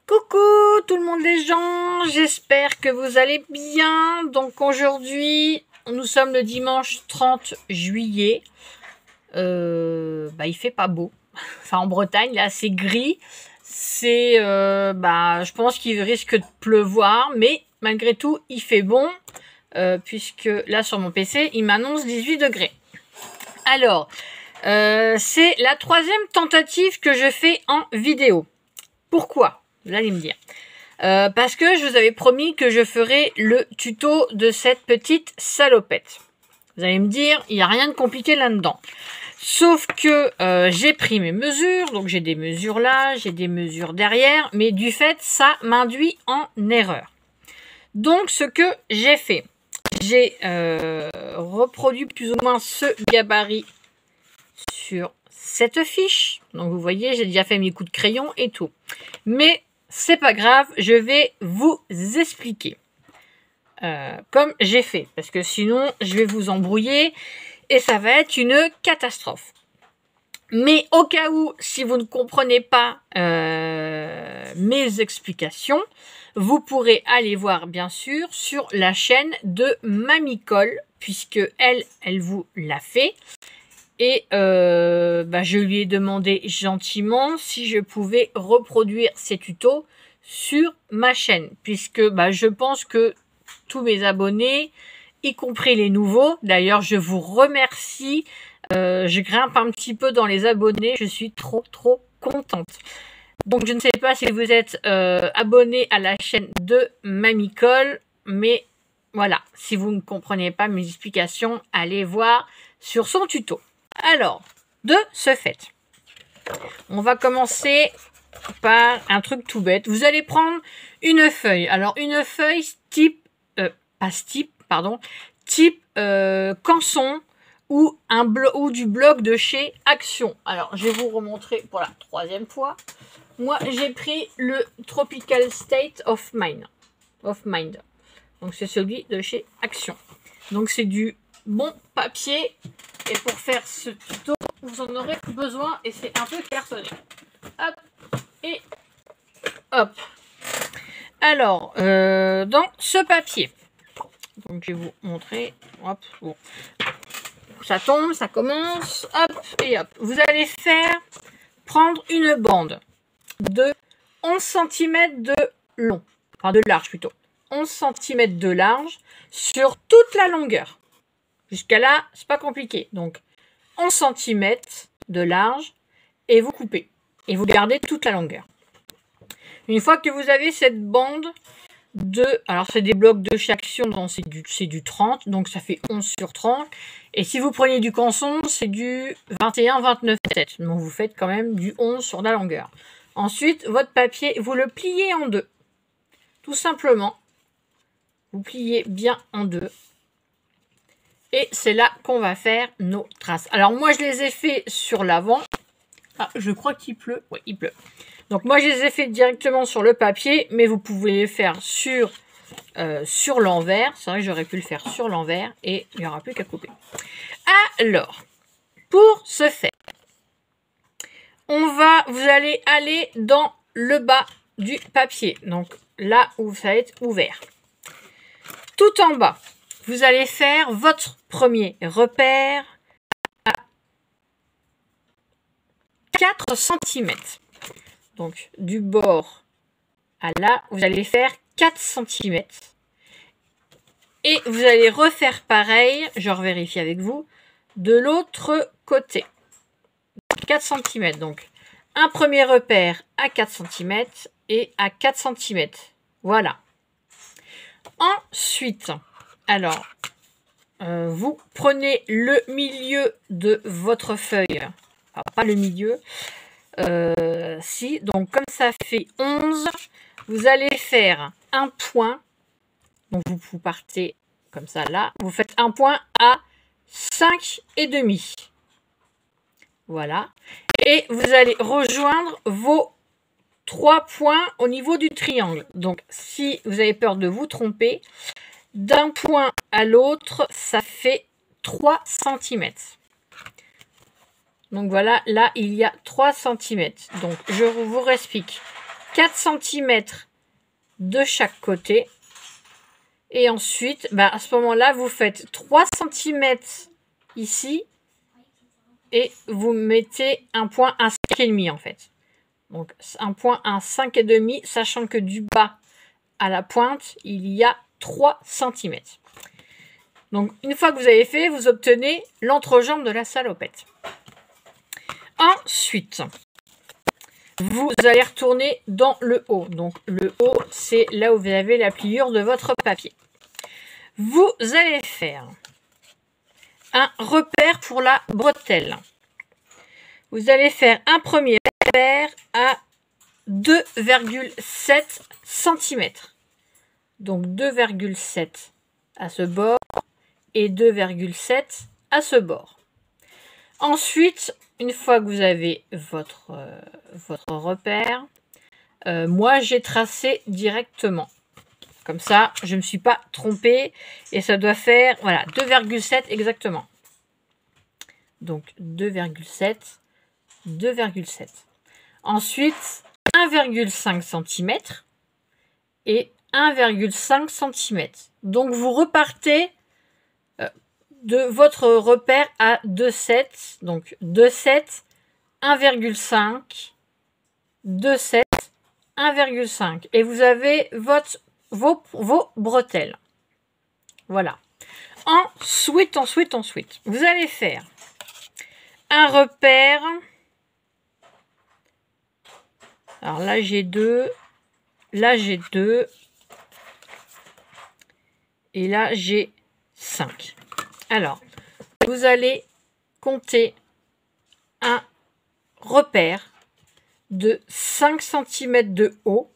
Coucou tout le monde les gens, j'espère que vous allez bien. Donc aujourd'hui, nous sommes le dimanche 30 juillet. Il fait pas beau. Enfin en Bretagne, là c'est gris. C'est, je pense qu'il risque de pleuvoir, mais malgré tout, il fait bon. Puisque là sur mon PC, il m'annonce 18 degrés. Alors, c'est la troisième tentative que je fais en vidéo. Pourquoi ? Vous allez me dire. Parce que je vous avais promis que je ferais le tuto de cette petite salopette. Vous allez me dire, il n'y a rien de compliqué là-dedans. Sauf que j'ai pris mes mesures, donc j'ai des mesures là, j'ai des mesures derrière, mais du fait, ça m'induit en erreur. Donc ce que j'ai fait, j'ai reproduit plus ou moins ce gabarit sur cette fiche. Donc vous voyez, j'ai déjà fait mes coups de crayon et tout. Mais c'est pas grave, je vais vous expliquer comme j'ai fait. Parce que sinon, je vais vous embrouiller et ça va être une catastrophe. Mais au cas où, si vous ne comprenez pas mes explications, vous pourrez aller voir bien sûr sur la chaîne de Mamie Colle, puisque elle vous l'a fait. Et je lui ai demandé gentiment si je pouvais reproduire ces tutos sur ma chaîne. Puisque je pense que tous mes abonnés, y compris les nouveaux, d'ailleurs je vous remercie. Je grimpe un petit peu dans les abonnés, je suis trop contente. Donc je ne sais pas si vous êtes abonné à la chaîne de Mamie Colle, mais voilà, si vous ne comprenez pas mes explications, allez voir sur son tuto. Alors, de ce fait, on va commencer par un truc tout bête. Vous allez prendre une feuille. Alors, une feuille type, type canson ou du bloc de chez Action. Alors, je vais vous remontrer pour la troisième fois. Moi, j'ai pris le Tropical State of Mind. Donc, c'est celui de chez Action. Donc, c'est du bon papier. Et pour faire ce tuto, vous en aurez besoin et c'est un peu cartonné. Hop et hop. Alors, dans ce papier, donc je vais vous montrer. Hop, bon. Ça tombe, ça commence. Hop et hop. Vous allez prendre une bande de 11 cm de long, enfin de large plutôt. 11 cm de large sur toute la longueur. Jusqu'à là, c'est pas compliqué. Donc, 11 cm de large et vous coupez. Et vous gardez toute la longueur. Une fois que vous avez cette bande de... Alors, c'est des blocs de chez Action, c'est du 30. Donc, ça fait 11 sur 30. Et si vous prenez du canson, c'est du 21, 29, 7. Donc, vous faites quand même du 11 sur la longueur. Ensuite, votre papier, vous le pliez en deux. Tout simplement. Vous pliez bien en deux. Et c'est là qu'on va faire nos traces. Alors moi, je les ai fait sur l'avant. Ah, je crois qu'il pleut. Oui, il pleut. Donc moi, je les ai fait directement sur le papier. Mais vous pouvez les faire sur l'envers. C'est vrai que j'aurais pu le faire sur l'envers. Et il n'y aura plus qu'à couper. Alors, pour ce faire, vous allez aller dans le bas du papier. Donc là où ça va être ouvert. Tout en bas. Vous allez faire votre premier repère à 4 cm. Donc, du bord à là, vous allez faire 4 cm. Et vous allez refaire pareil, je revérifie avec vous, de l'autre côté. 4 cm. Donc, un premier repère à 4 cm et à 4 cm. Voilà. Ensuite... Alors, vous prenez le milieu de votre feuille. Enfin, pas le milieu. Donc comme ça fait 11, vous allez faire un point. Donc vous partez comme ça là. Vous faites un point à 5,5. Voilà. Et vous allez rejoindre vos 3 points au niveau du triangle. Donc si vous avez peur de vous tromper, d'un point à l'autre, ça fait 3 cm. Donc voilà, là, il y a 3 cm. Donc, je vous réexplique. 4 cm de chaque côté. Et ensuite, à ce moment-là, vous faites 3 cm ici. Et vous mettez un point à 5,5 en fait. Donc un point à 5,5, sachant que du bas à la pointe, il y a 3 cm. Donc une fois que vous avez fait, vous obtenez l'entrejambe de la salopette. Ensuite, vous allez retourner dans le haut. Donc le haut, c'est là où vous avez la pliure de votre papier. Vous allez faire un repère pour la bretelle. Vous allez faire un premier repère à 2,7 cm. Donc 2,7 à ce bord et 2,7 à ce bord. Ensuite, une fois que vous avez votre repère, moi j'ai tracé directement. Comme ça, je ne me suis pas trompée et ça doit faire voilà 2,7 exactement. Donc 2,7, 2,7. Ensuite, 1,5 cm et 1,5 cm. Donc vous repartez de votre repère à 2,7. Donc 2,7, 1,5, 2,7, 1,5. Et vous avez vos bretelles. Voilà. Ensuite, vous allez faire un repère. Alors là, j'ai 2. Là, j'ai 2. Et là, j'ai 5. Alors, vous allez compter un repère de 5 cm de haut.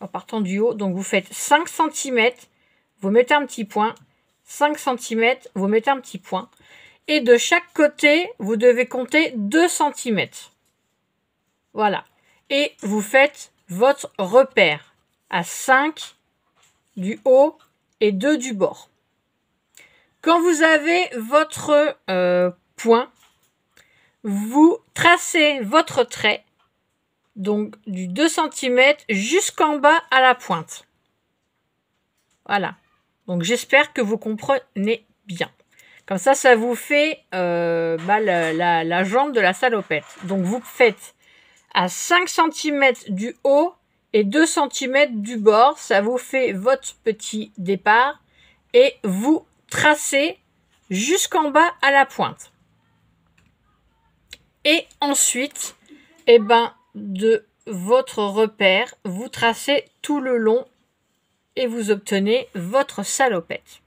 En partant du haut, donc vous faites 5 cm, vous mettez un petit point. 5 cm, vous mettez un petit point. Et de chaque côté, vous devez compter 2 cm. Voilà. Et vous faites votre repère à 5 du haut et 2 du bord. Quand vous avez votre point, vous tracez votre trait, donc du 2 cm jusqu'en bas à la pointe. Voilà. Donc j'espère que vous comprenez bien. Comme ça, ça vous fait la jambe de la salopette. Donc vous faites à 5 cm du haut et 2 cm du bord. Ça vous fait votre petit départ. Et vous tracez jusqu'en bas à la pointe. Et ensuite, de votre repère, vous tracez tout le long et vous obtenez votre salopette.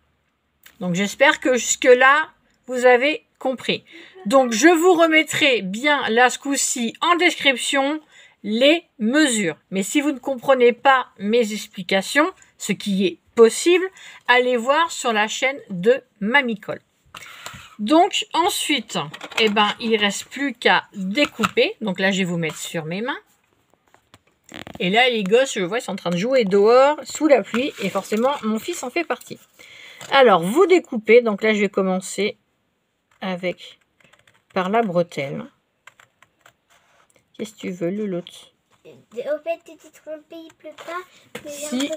Donc j'espère que jusque-là, vous avez compris. Donc je vous remettrai bien là ce coup-ci en description les mesures. Mais si vous ne comprenez pas mes explications, ce qui est possible, allez voir sur la chaîne de Mamie Colle. Donc ensuite, il ne reste plus qu'à découper. Donc là, je vais vous mettre sur mes mains. Et là, les gosses, je vois, ils sont en train de jouer dehors, sous la pluie. Et forcément, mon fils en fait partie. Alors, vous découpez. Donc là, je vais commencer par la bretelle. Qu'est-ce que tu veux, Louloute? Au fait, tu t'es trompé, il pleut pas. Mais si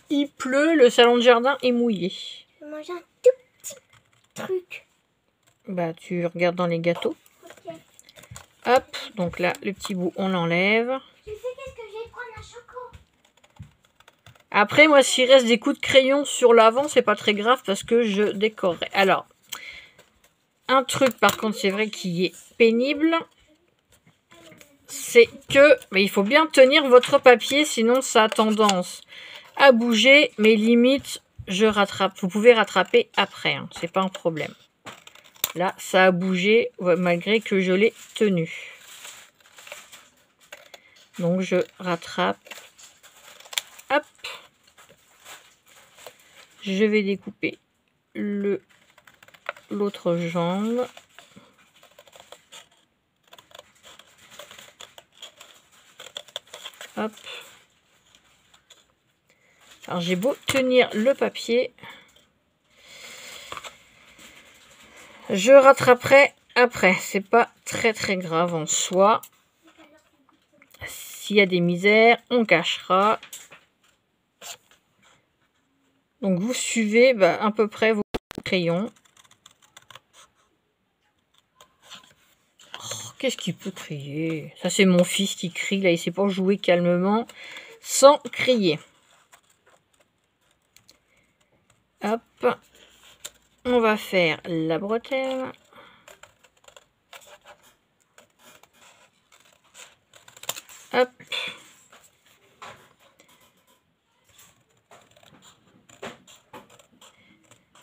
il pleut, le salon de jardin est mouillé. Je mange un tout petit truc. Tu regardes dans les gâteaux. Ok. Hop, donc là, le petit bout, on l'enlève. Je sais qu'est-ce que je vais prendre un choco. Après, moi, s'il reste des coups de crayon sur l'avant, c'est pas très grave parce que je décorerai. Alors, un truc, par contre, c'est vrai qui est pénible, c'est que il faut bien tenir votre papier, sinon ça a tendance à bouger. Mais limite, je rattrape. Vous pouvez rattraper après, hein, c'est pas un problème. Là, ça a bougé malgré que je l'ai tenu. Donc, je rattrape. Hop. Je vais découper l'autre jambe. Hop. Alors, j'ai beau tenir le papier. Je rattraperai après. C'est pas très grave en soi. S'il y a des misères, on cachera. Donc vous suivez à peu près vos crayons. Oh, qu'est-ce qu'il peut crier? Ça c'est mon fils qui crie, là il sait pas jouer calmement sans crier. Hop, on va faire la bretelle. Hop.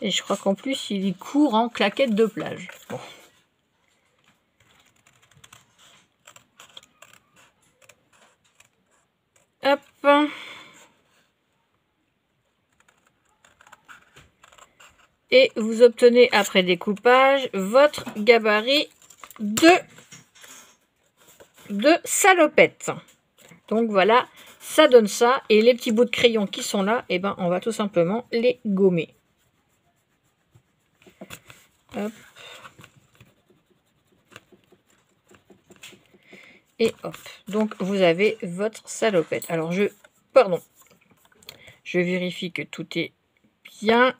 Et je crois qu'en plus, il y court en claquette de plage. Bon. Hop. Et vous obtenez, après découpage, votre gabarit de salopette. Donc voilà, ça donne ça. Et les petits bouts de crayon qui sont là, eh ben, on va tout simplement les gommer. Hop. Et hop. Donc vous avez votre salopette. Alors je vérifie que tout est bien.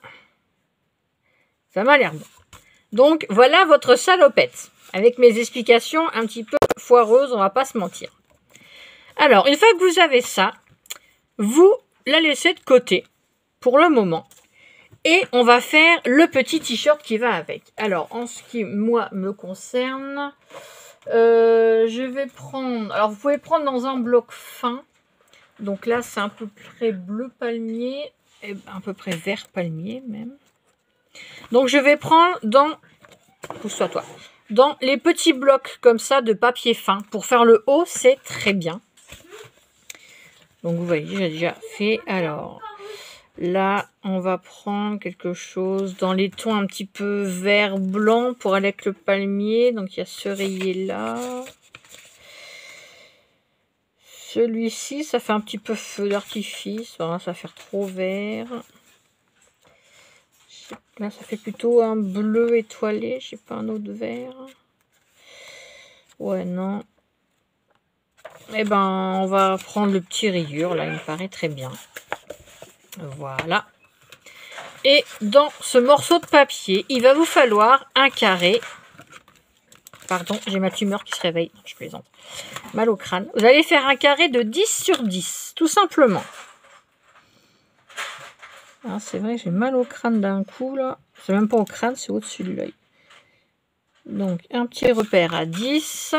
Ça m'a l'air bon. Donc voilà votre salopette. Avec mes explications un petit peu foireuses, on va pas se mentir. Alors, une fois que vous avez ça, vous la laissez de côté pour le moment. Et on va faire le petit t-shirt qui va avec. Alors, en ce qui, moi, me concerne, je vais prendre... Alors, vous pouvez prendre dans un bloc fin. Donc là, c'est à peu près bleu palmier, et à peu près vert palmier même. Donc, je vais prendre dans... Pousse-toi, toi. Dans les petits blocs comme ça de papier fin. Pour faire le haut, c'est très bien. Donc, vous voyez, j'ai déjà fait. Alors... Là, on va prendre quelque chose dans les tons un petit peu vert blanc pour aller avec le palmier. Donc, il y a ce rayé là. Celui-ci, ça fait un petit peu feu d'artifice. Voilà, ça va faire trop vert. Là, ça fait plutôt un bleu étoilé. Je sais pas, un autre vert. Ouais, non. Eh ben, on va prendre le petit rayure. Là, il me paraît très bien. Voilà. Et dans ce morceau de papier, il va vous falloir un carré. Pardon, j'ai ma tumeur qui se réveille. Je plaisante. Mal au crâne. Vous allez faire un carré de 10 sur 10, tout simplement. Ah, c'est vrai, j'ai mal au crâne d'un coup, là. C'est même pas au crâne, c'est au-dessus de l'œil. Donc, un petit repère à 10.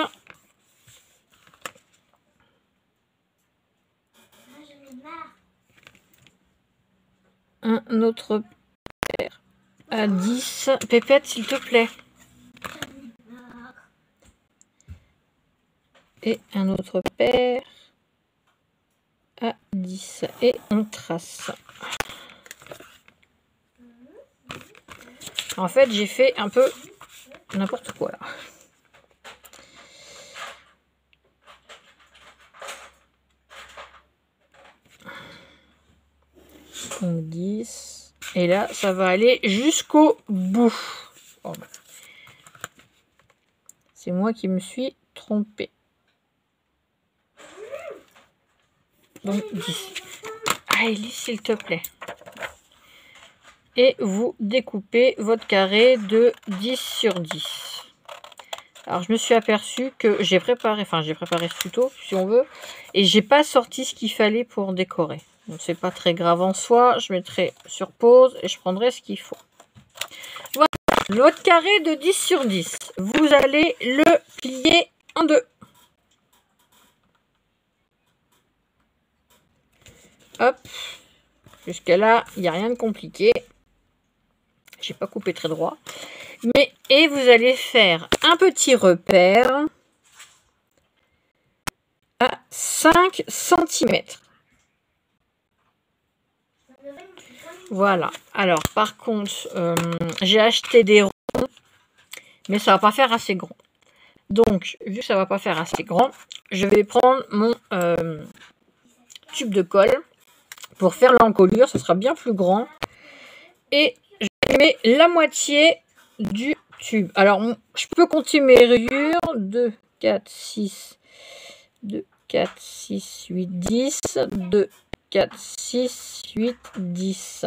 Un autre paire à 10. Pépette, s'il te plaît. Et un autre paire à 10. Et on trace. En fait, j'ai fait un peu n'importe quoi là. Donc 10. Et là, ça va aller jusqu'au bout. Oh. C'est moi qui me suis trompée. Donc 10. Allez, s'il te plaît. Et vous découpez votre carré de 10 sur 10. Alors, je me suis aperçue que j'ai préparé ce tuto, si on veut, et j'ai pas sorti ce qu'il fallait pour décorer. Donc, c'est pas très grave en soi. Je mettrai sur pause et je prendrai ce qu'il faut. Voilà, votre carré de 10 sur 10. Vous allez le plier en deux. Hop. Jusqu'à là, il n'y a rien de compliqué. J'ai pas coupé très droit. Et vous allez faire un petit repère à 5 cm. Voilà. Alors, par contre, j'ai acheté des ronds, mais ça va pas faire assez grand. Donc, vu que ça va pas faire assez grand, je vais prendre mon tube de colle pour faire l'encolure. Ce sera bien plus grand. Et je mets la moitié du tube. Alors, je peux compter mes rayures. 2, 4, 6, 2, 4, 6, 8, 10. 2, 4, 6, 8, 10.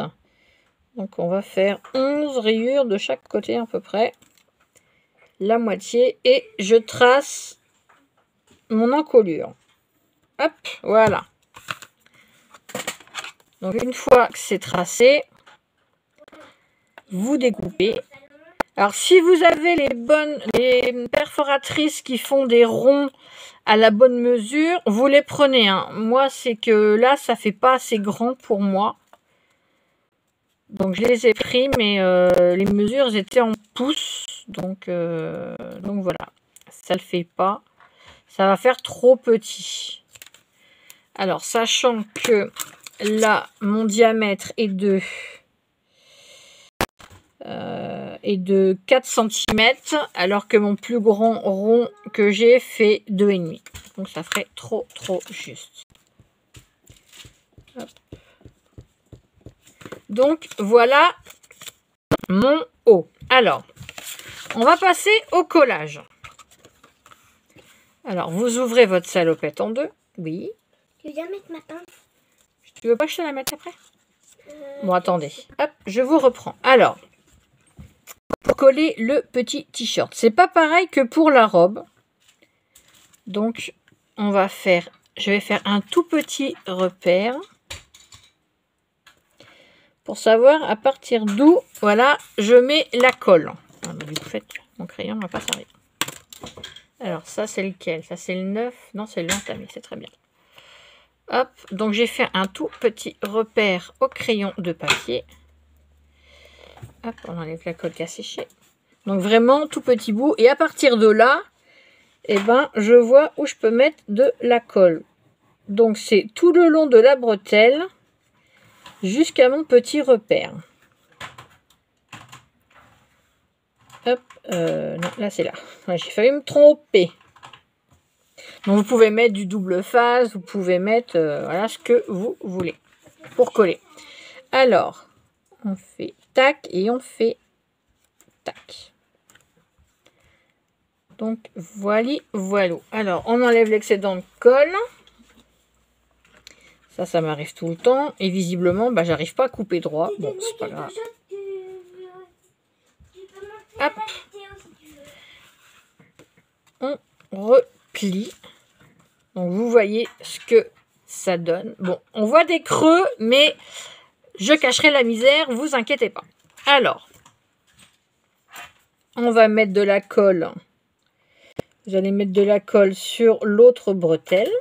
Donc on va faire 11 rayures de chaque côté à peu près. La moitié. Et je trace mon encolure. Hop, voilà. Donc une fois que c'est tracé, vous découpez. Alors si vous avez les perforatrices qui font des ronds à la bonne mesure, vous les prenez. Hein. Moi, c'est que là, ça fait pas assez grand pour moi. Donc je les ai pris, mais les mesures étaient en pouces. Donc voilà, ça le fait pas. Ça va faire trop petit. Alors, sachant que là, mon diamètre est de 4 cm, alors que mon plus grand rond que j'ai fait 2,5. Donc ça ferait trop juste. Hop. Donc voilà mon haut. Alors, on va passer au collage. Alors, vous ouvrez votre salopette en deux. Oui. Je viens mettre ma pince. Tu veux pas que je te la mette après? Bon, attendez. Hop, je vous reprends. Alors, pour coller le petit t-shirt, c'est pas pareil que pour la robe. Donc, je vais faire un tout petit repère pour savoir à partir d'où, voilà, je mets la colle. Ah, mais du fait, mon crayon ne va pas servir. Alors, ça, c'est lequel? Ça, c'est le 9. Non, c'est l'entamé, c'est très bien. Hop, donc j'ai fait un tout petit repère au crayon de papier. Hop, on enlève la colle qui a séché. Donc vraiment tout petit bout. Et à partir de là, eh ben, je vois où je peux mettre de la colle. Donc c'est tout le long de la bretelle jusqu'à mon petit repère. Hop, non, là c'est là. Ouais, j'ai failli me tromper. Donc vous pouvez mettre du double face, vous pouvez mettre voilà ce que vous voulez pour coller. Alors, on fait tac et on fait tac. Donc voilà. Alors, on enlève l'excédent de colle. Ça m'arrive tout le temps. Et visiblement, bah, j'arrive pas à couper droit. Bon, c'est pas grave. Hop. On replie. Donc vous voyez ce que ça donne. Bon, on voit des creux, mais je cacherai la misère, vous inquiétez pas. Alors, on va mettre de la colle. Vous allez mettre de la colle sur l'autre bretelle.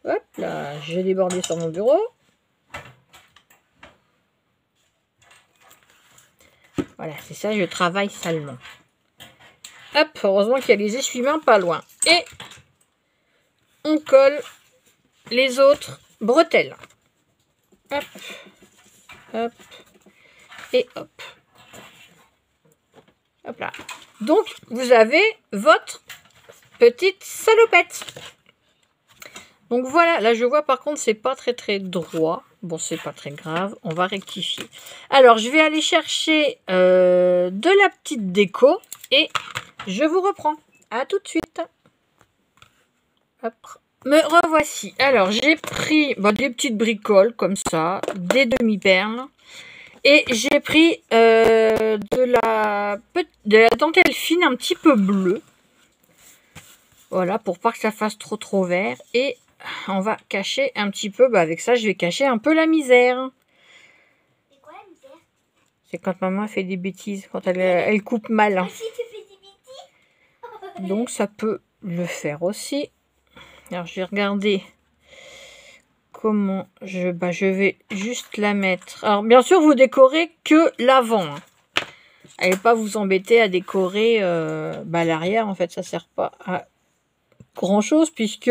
Hop là, j'ai débordé sur mon bureau. Voilà, c'est ça, je travaille salement. Hop, heureusement qu'il y a les essuie-mains pas loin. Et on colle les autres bretelles. Hop, hop, et hop. Hop là. Donc, vous avez votre petite salopette. Donc voilà, là je vois par contre c'est pas très droit. Bon, c'est pas très grave, on va rectifier. Alors, je vais aller chercher de la petite déco et je vous reprends. À tout de suite. Hop. Me revoici. Alors, j'ai pris des petites bricoles comme ça, des demi-perles. Et j'ai pris de la dentelle fine un petit peu bleue. Voilà, pour pas que ça fasse trop vert. Et on va cacher un petit peu. Avec ça, je vais cacher un peu la misère. C'est quoi la misère? C'est quand maman fait des bêtises, quand elle coupe mal. Ah, si tu fais des bêtises. Donc, ça peut le faire aussi. Alors, je vais regarder comment je vais juste la mettre. Alors, bien sûr, vous décorez que l'avant. Allez pas vous embêter à décorer l'arrière. En fait, ça sert pas à grand chose puisque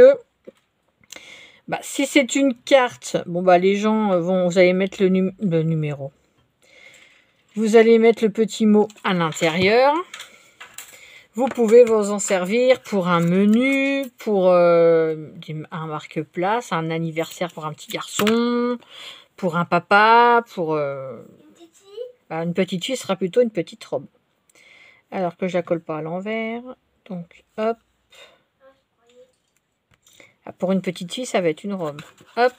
si c'est une carte, les gens vous allez mettre le numéro. Vous allez mettre le petit mot à l'intérieur. Vous pouvez vous en servir pour un menu, pour un marque-place, un anniversaire pour un petit garçon, pour un papa, pour une petite fille sera plutôt une petite robe. Alors que je la colle pas à l'envers. Donc hop. Pour une petite fille, ça va être une robe. Hop.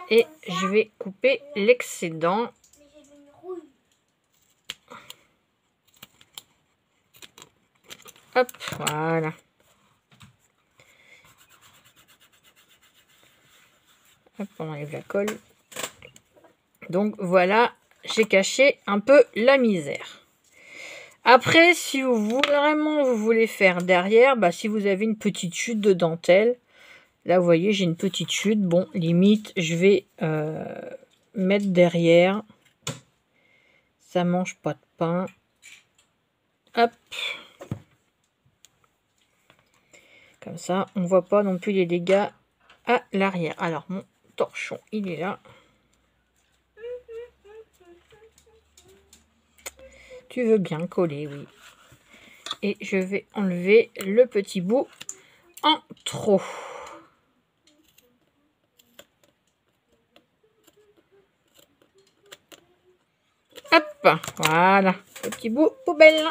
Et je vais couper l'excédent. Hop, voilà. Hop, on enlève la colle. Donc voilà, j'ai caché un peu la misère. Après, si vraiment vous voulez faire derrière, bah, si vous avez une petite chute de dentelle, là vous voyez j'ai une petite chute, bon limite je vais mettre derrière, ça mange pas de pain, hop, comme ça on voit pas non plus les dégâts à l'arrière. Alors mon torchon il est là. Tu veux bien coller, oui. Et je vais enlever le petit bout en trop. Hop, voilà, le petit bout poubelle.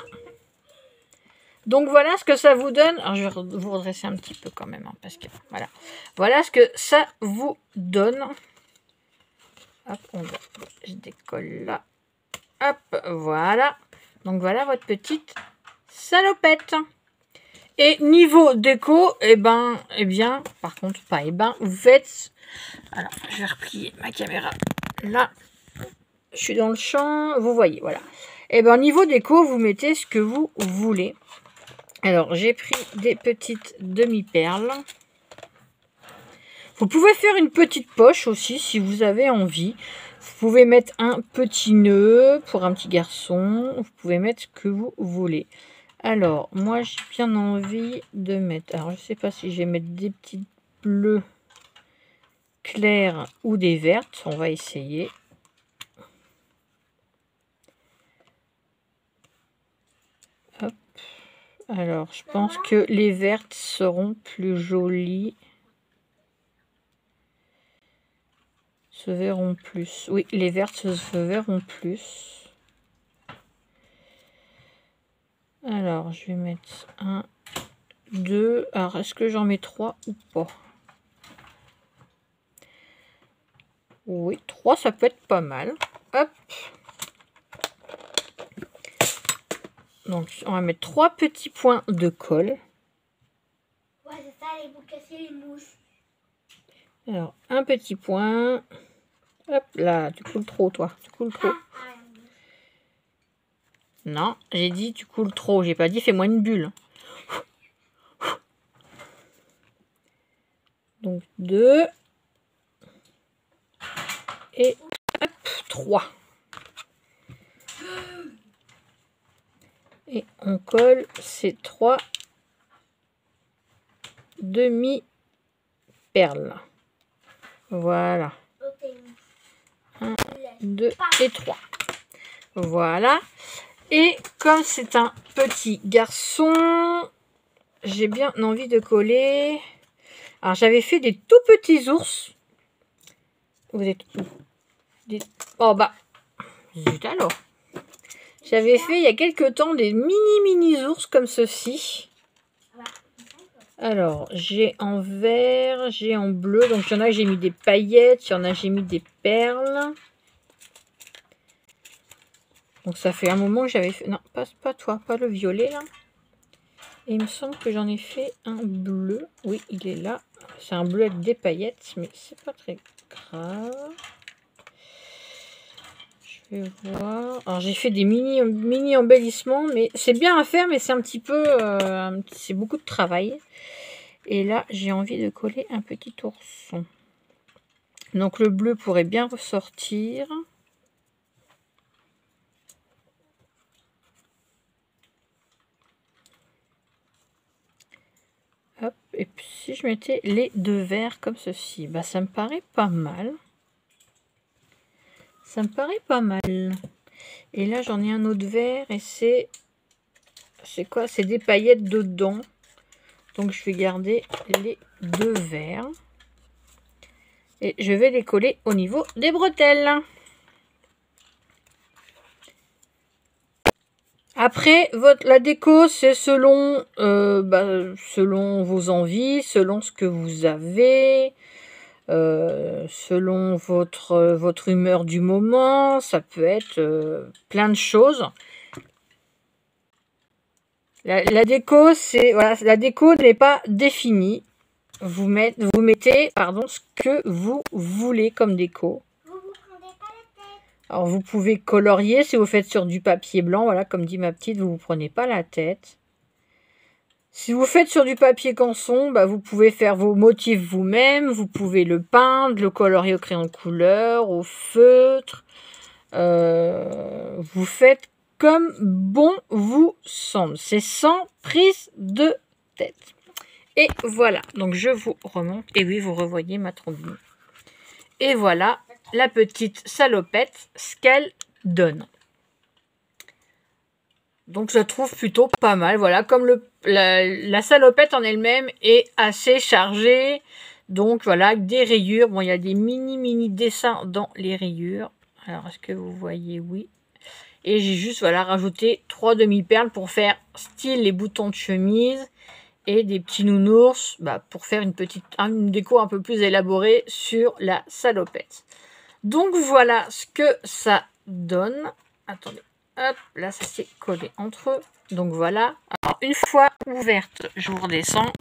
Donc voilà ce que ça vous donne. Alors je vais vous redresser un petit peu quand même, hein, parce que voilà. Voilà ce que ça vous donne. Hop, je décolle là. Hop, voilà. Donc voilà votre petite salopette. Et niveau déco, eh bien, par contre, pas vous faites... Alors, je vais replier ma caméra là. Je suis dans le champ, vous voyez, voilà. Et niveau déco, vous mettez ce que vous voulez. Alors, j'ai pris des petites demi-perles. Vous pouvez faire une petite poche aussi, si vous avez envie. Vous pouvez mettre un petit nœud pour un petit garçon. Vous pouvez mettre ce que vous voulez. Alors, moi, j'ai bien envie de mettre... Alors, je ne sais pas si je vais mettre des petites bleues claires ou des vertes. On va essayer. Hop. Alors, je pense que les vertes seront plus jolies. Se verront plus. Oui, les vertes se verront plus. Alors, je vais mettre 1, 2. Alors, est-ce que j'en mets 3 ou pas? Oui, 3, ça peut être pas mal. Hop. Donc, on va mettre 3 petits points de colle. Ouais, c'est ça, et vous cassez les mouches. Alors, un petit point. Hop, là, tu coules trop, toi. Tu coules trop. Non, j'ai dit tu coules trop. J'ai pas dit fais-moi une bulle. Donc 2. Et hop, 3. Et on colle ces 3 demi-perles. Voilà. 1, 2 et 3. Voilà. Et comme c'est un petit garçon, j'ai bien envie de coller. Alors, j'avais fait des tout petits ours. Vous êtes où? Oh, zut alors. J'avais fait il y a quelques temps des mini ours comme ceci. Alors, j'ai en vert, j'ai en bleu. Donc, il y en a, j'ai mis des paillettes. Il y en a, j'ai mis des perles. Donc ça fait un moment que j'avais fait... Non, pas toi, pas le violet là. Et il me semble que j'en ai fait un bleu. Oui, il est là. C'est un bleu avec des paillettes, mais c'est pas très grave. Je vais voir. Alors j'ai fait des mini embellissements, mais c'est bien à faire, mais c'est un petit peu... c'est beaucoup de travail. Et là, j'ai envie de coller un petit ourson. Donc le bleu pourrait bien ressortir. Hop, et puis si je mettais les 2 verts comme ceci, ça me paraît pas mal. Ça me paraît pas mal. Et là, j'en ai un autre vert et c'est quoi? C'est des paillettes dedans. Donc, je vais garder les 2 verts. Et je vais les coller au niveau des bretelles. Après, la déco, c'est selon, selon vos envies, selon ce que vous avez, selon votre humeur du moment. Ça peut être plein de choses. La déco, voilà, la déco n'est pas définie. Vous mettez ce que vous voulez comme déco. Alors, vous pouvez colorier si vous faites sur du papier blanc. Voilà, comme dit ma petite, vous ne vous prenez pas la tête. Si vous faites sur du papier canson, vous pouvez faire vos motifs vous-même. Vous pouvez le peindre, le colorier au crayon de couleur, au feutre. Vous faites comme bon vous semble. C'est sans prise de tête. Et voilà. Donc, je vous remonte. Et oui, vous revoyez ma trombine. Et voilà la petite salopette, ce qu'elle donne. Donc, je trouve plutôt pas mal. Voilà, comme la salopette en elle-même est assez chargée. Donc, voilà, avec des rayures. Bon, il y a des mini dessins dans les rayures. Alors, est-ce que vous voyez? Oui. Et j'ai juste, voilà, rajouté 3 demi-perles pour faire style les boutons de chemise. Et des petits nounours pour faire une déco un peu plus élaborée sur la salopette. Donc voilà ce que ça donne. Attendez, hop, là ça s'est collé entre eux. Donc voilà. Alors une fois ouverte, je vous redescends.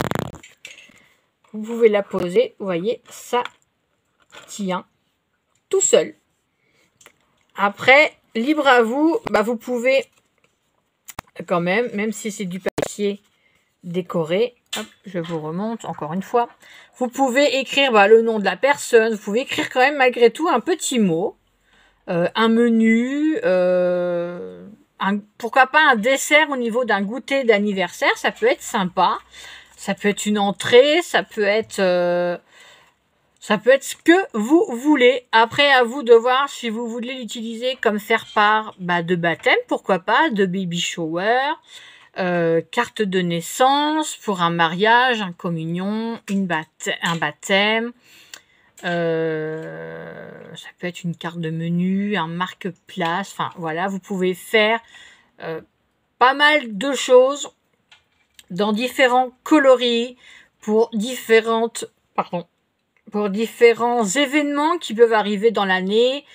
Vous pouvez la poser. Vous voyez, ça tient tout seul. Après, libre à vous. Vous pouvez quand même si c'est du papier décoré, hop, je vous remonte encore une fois. Vous pouvez écrire le nom de la personne. Vous pouvez écrire quand même malgré tout un petit mot, un menu, pourquoi pas un dessert au niveau d'un goûter d'anniversaire. Ça peut être sympa. Ça peut être une entrée. Ça peut être ce que vous voulez. Après, à vous de voir si vous voulez l'utiliser comme faire part de baptême, pourquoi pas, de baby shower. Carte de naissance pour un mariage, une communion, un baptême. Ça peut être une carte de menu, un marque-place. Enfin, voilà, vous pouvez faire pas mal de choses dans différents coloris pour différents événements qui peuvent arriver dans l'année.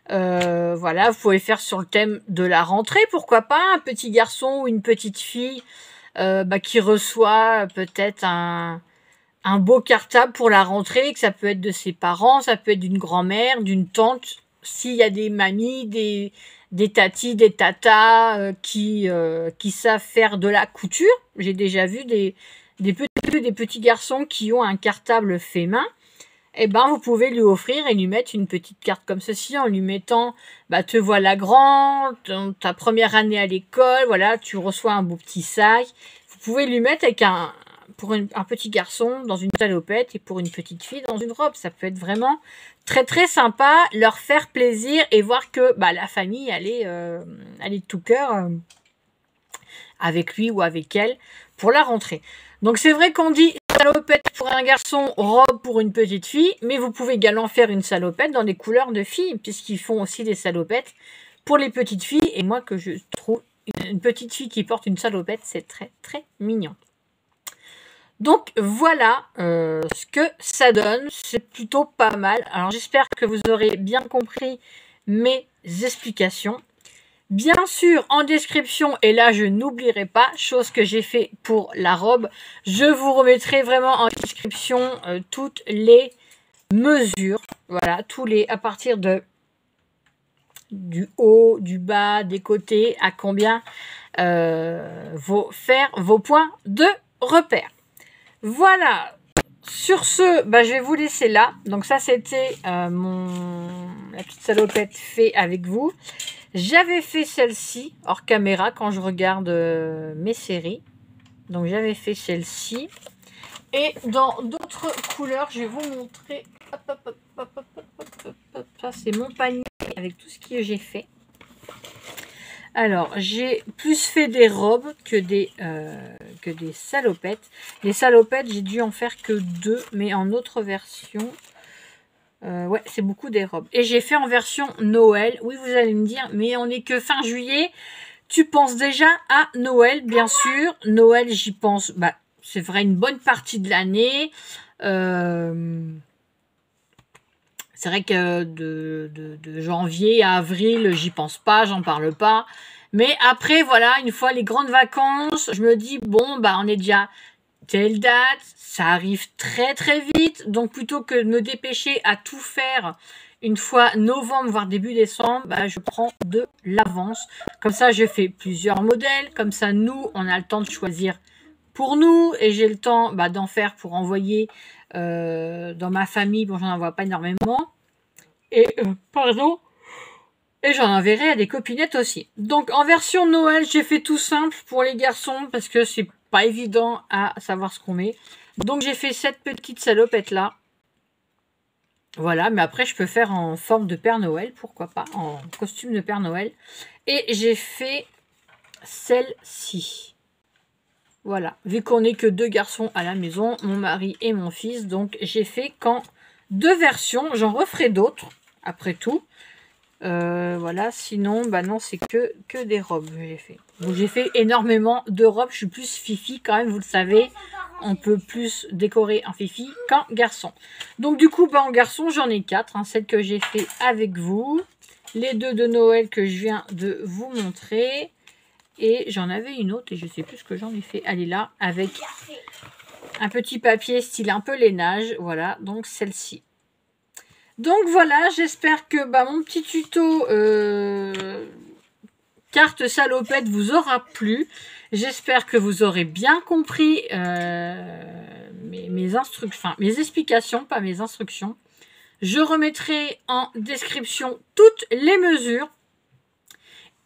Voilà, vous pouvez faire sur le thème de la rentrée, pourquoi pas, un petit garçon ou une petite fille qui reçoit peut-être un beau cartable pour la rentrée, que ça peut être de ses parents, ça peut être d'une grand-mère, d'une tante, s'il y a des mamies, des tatis, des tatas qui savent faire de la couture. J'ai déjà vu des petits garçons qui ont un cartable fait main. Vous pouvez lui offrir et lui mettre une petite carte comme ceci en lui mettant te voilà grand, ta première année à l'école, voilà, tu reçois un beau petit sac. Vous pouvez lui mettre avec pour un petit garçon dans une salopette et pour une petite fille dans une robe. Ça peut être vraiment très très sympa, leur faire plaisir et voir que la famille elle est de tout cœur avec lui ou avec elle pour la rentrée. Donc c'est vrai qu'on dit salopette pour un garçon, robe pour une petite fille, mais vous pouvez également faire une salopette dans des couleurs de filles, puisqu'ils font aussi des salopettes pour les petites filles. Et moi, que je trouve une petite fille qui porte une salopette, c'est très très mignon. Donc voilà ce que ça donne, c'est plutôt pas mal. Alors j'espère que vous aurez bien compris mes explications. Bien sûr, en description, et là je n'oublierai pas, chose que j'ai fait pour la robe, je vous remettrai vraiment en description toutes les mesures, voilà, à partir du haut, du bas, des côtés, à combien faire vos points de repère. Voilà, sur ce, je vais vous laisser là. Donc ça c'était la petite salopette fait avec vous. J'avais fait celle-ci hors caméra quand je regarde mes séries. Donc j'avais fait celle-ci. Et dans d'autres couleurs, je vais vous montrer. Ça c'est mon panier avec tout ce que j'ai fait. Alors j'ai plus fait des robes que des salopettes. Les salopettes, j'ai dû en faire que 2, mais en autre version. Ouais, c'est beaucoup des robes. Et j'ai fait en version Noël. Oui, vous allez me dire, mais on n'est que fin juillet. tu penses déjà à Noël, bien sûr. Noël, j'y pense, bah, c'est vrai, une bonne partie de l'année. C'est vrai que de janvier à avril, j'y pense pas, j'en parle pas. Mais après, voilà, une fois les grandes vacances, je me dis, bon, bah, on est déjà telle date, ça arrive très très vite. Donc, plutôt que de me dépêcher à tout faire une fois novembre, voire début décembre, bah, je prends de l'avance. Comme ça, je fais plusieurs modèles. Comme ça, nous, on a le temps de choisir pour nous. Et j'ai le temps bah, d'en faire pour envoyer dans ma famille. Bon, j'en envoie pas énormément. Et, pardon. Et j'en enverrai à des copinettes aussi. Donc, en version Noël, j'ai fait tout simple pour les garçons parce que c'est pas évident à savoir ce qu'on met. Donc, j'ai fait cette petite salopette là. Voilà, mais après, je peux faire en forme de Père Noël, pourquoi pas, en costume de Père Noël. Et j'ai fait celle-ci. Voilà, vu qu'on n'est que 2 garçons à la maison, mon mari et mon fils, donc j'ai fait qu'en 2 versions. J'en referai d'autres, après tout. Voilà, sinon, bah non, c'est que des robes que j'ai fait. Donc j'ai fait énormément de robes, je suis plus fifi quand même, vous le savez. On peut plus décorer en fifi qu'en garçon. Donc du coup, bah, en garçon, j'en ai 4. Hein, celles que j'ai fait avec vous. Les 2 de Noël que je viens de vous montrer. Et j'en avais une autre et je sais plus ce que j'en ai fait. Elle est là, avec un petit papier style un peu lainage. Voilà, donc celle-ci. Donc voilà, j'espère que bah, mon petit tuto carte salopette vous aura plu. J'espère que vous aurez bien compris mes explications, pas mes instructions. Je remettrai en description toutes les mesures.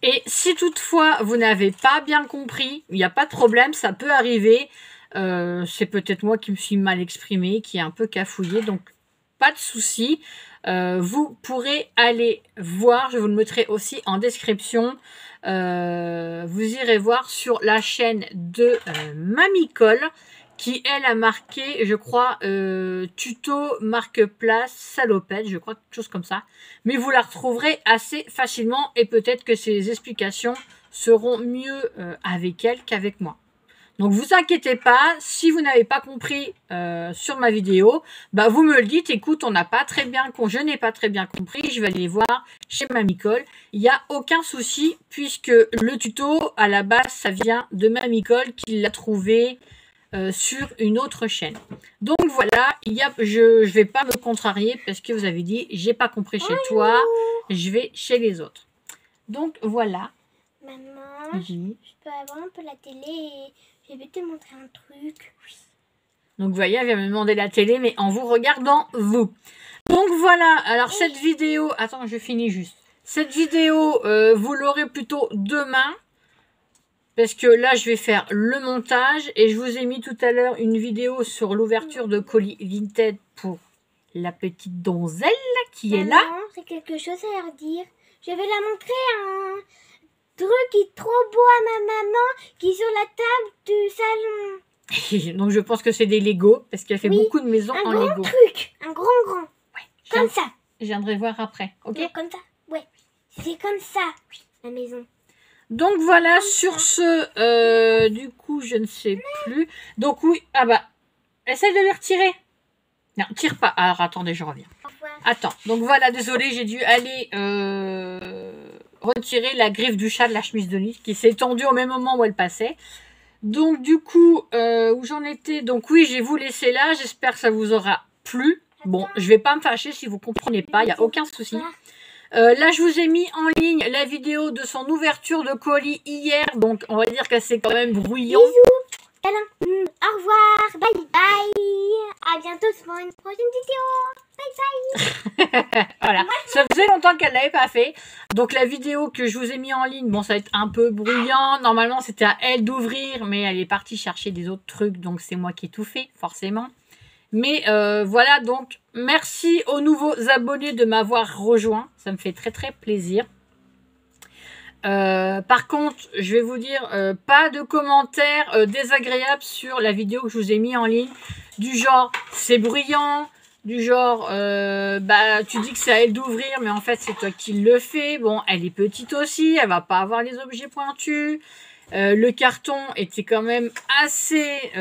Et si toutefois vous n'avez pas bien compris, il n'y a pas de problème, ça peut arriver. C'est peut-être moi qui me suis mal exprimée, qui est un peu cafouillée, donc pas de souci. Vous pourrez aller voir, je vous le mettrai aussi en description. Vous irez voir sur la chaîne de Mamicole, qui elle a marqué, je crois, tuto marque-place salopette, je crois, quelque chose comme ça. Mais vous la retrouverez assez facilement et peut-être que ces explications seront mieux avec elle qu'avec moi. Donc, vous inquiétez pas, si vous n'avez pas compris sur ma vidéo, bah, vous me le dites, écoute, je n'ai pas très bien compris, je vais aller voir chez Mamicole. Il n'y a aucun souci, puisque le tuto, à la base, ça vient de Mamicole, qui l'a trouvé sur une autre chaîne. Donc, voilà, je ne vais pas me contrarier, parce que vous avez dit, j'ai pas compris chez toi, je vais chez les autres. Donc, voilà. Maman, je peux avoir un peu la télé et je vais te montrer un truc. Oui. Donc, vous voyez, elle vient me demander la télé, mais en vous regardant, vous. Donc, voilà. Alors, cette vidéo... Attends, je finis juste. Cette vidéo, vous l'aurez plutôt demain. Parce que là, je vais faire le montage. Et je vous ai mis tout à l'heure une vidéo sur l'ouverture de colis Vinted pour la petite donzelle qui est là. C'est quelque chose à leur dire. Je vais la montrer un truc qui est trop beau à ma maman qui est sur la table du salon. Donc je pense que c'est des Lego parce qu'elle fait beaucoup de maisons en Lego. Un grand truc, un grand. Ouais, comme ça. Je viendrai voir après, ok? Non, comme ça, ouais. C'est comme ça, la maison. Donc voilà, comme sur ça. Ce, du coup, je ne sais plus. Donc oui, ah bah, essaye de les retirer. Non, tire pas. Alors attendez, je reviens. Attends, donc voilà, désolé, j'ai dû aller retirer la griffe du chat de la chemise de nuit qui s'est tendue au même moment où elle passait. Donc du coup, où j'en étais, donc oui, je vais vous laisser là, j'espère que ça vous aura plu. Bon, je vais pas me fâcher si vous comprenez pas, il n'y a aucun souci. Là, je vous ai mis en ligne la vidéo de son ouverture de colis hier, donc on va dire que c'est quand même bruyant. Bisous, câlin, au revoir, bye bye, à bientôt pour une prochaine vidéo, bye bye. Voilà, ça faisait longtemps qu'elle l'avait pas fait. Donc la vidéo que je vous ai mis en ligne, bon, ça va être un peu bruyant. Normalement, c'était à elle d'ouvrir, mais elle est partie chercher des autres trucs, donc c'est moi qui ai tout fait, forcément. Mais voilà, donc merci aux nouveaux abonnés de m'avoir rejoint. Ça me fait très très plaisir. Par contre, je vais vous dire, pas de commentaires désagréables sur la vidéo que je vous ai mis en ligne. Du genre, c'est bruyant, Du genre, tu dis que c'est à elle d'ouvrir, mais en fait, c'est toi qui le fais. Bon, elle est petite aussi, elle va pas avoir les objets pointus. Le carton était quand même assez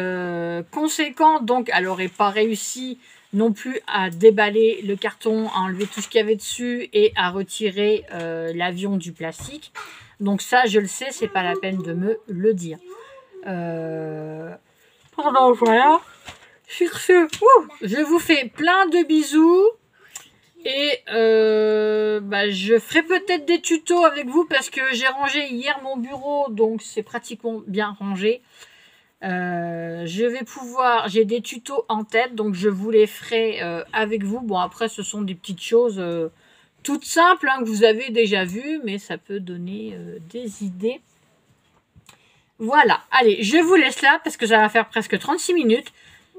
conséquent, donc elle n'aurait pas réussi non plus à déballer le carton, à enlever tout ce qu'il y avait dessus et à retirer l'avion du plastique. Donc ça, je le sais, c'est pas la peine de me le dire. Pardon, voilà. Sur ce, je vous fais plein de bisous. Et je ferai peut-être des tutos avec vous parce que j'ai rangé hier mon bureau, donc c'est pratiquement bien rangé. J'ai des tutos en tête, donc je vous les ferai avec vous. Bon, après, ce sont des petites choses toutes simples que vous avez déjà vues, mais ça peut donner des idées. Voilà, allez, je vous laisse là parce que ça va faire presque 36 minutes.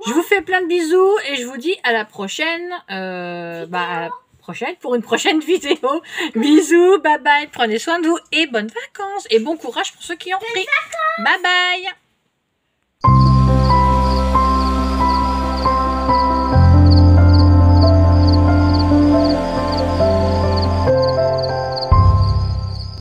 Je vous fais plein de bisous et je vous dis à la prochaine. À la prochaine pour une prochaine vidéo. Bisous, bye bye, prenez soin de vous et bonnes vacances. Et bon courage pour ceux qui ont pris. Bye bye.